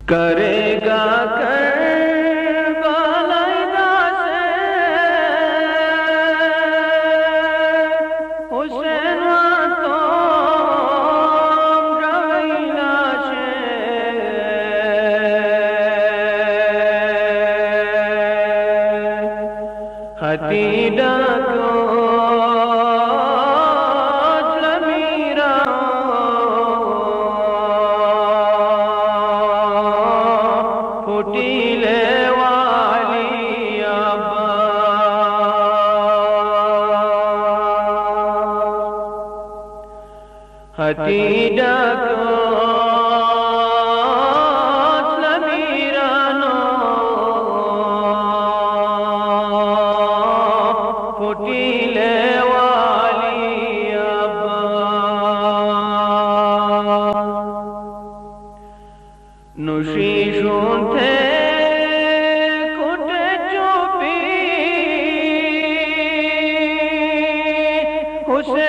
करेगा करबला से हुसैन तो रवैला से हतीडा को हतीडा को लमीरानो फुटीले वाली अब्बा नुशी शुंथे कुटे चुपी हुसे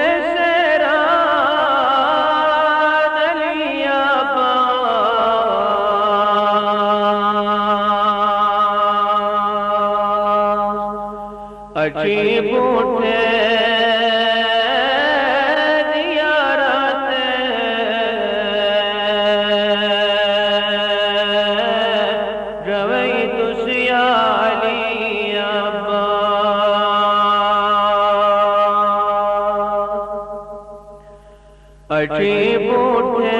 अच्छी बूढ़े दियारत रवै तुसियाली अब्बा अच्छी बूढ़े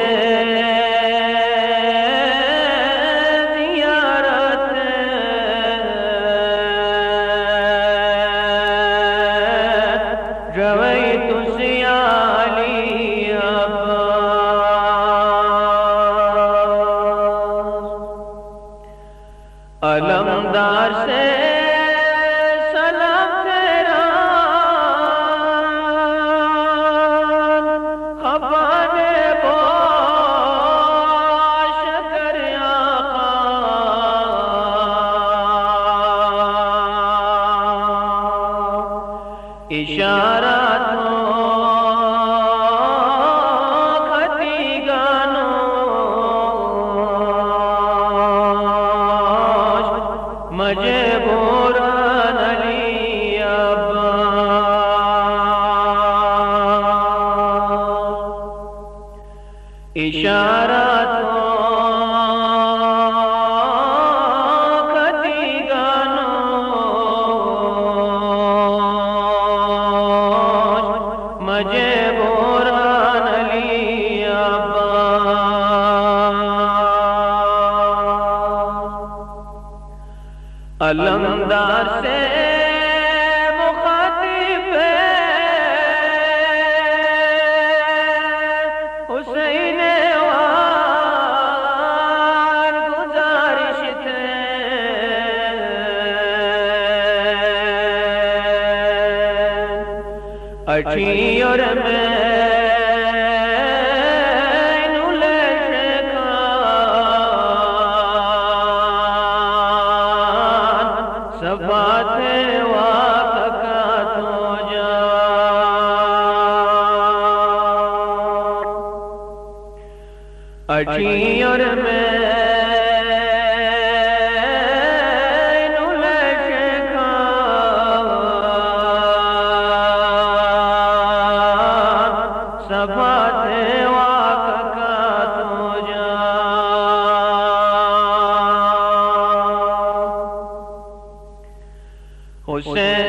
रवै तुसियाली अब्बा अलमदार से सलाम तेरा खफाने बोश कर आका इशारा मजे बोरान अली अब्बा इशारा तो खती गानो मजे बोरान अली अब्बा अलमदार से मुखातिब हुसैन वार गुजारिश थे अच्छी और मैं सबाते वाका तो जा अच्छी और मैं सबाते वाका तो जा हुसैन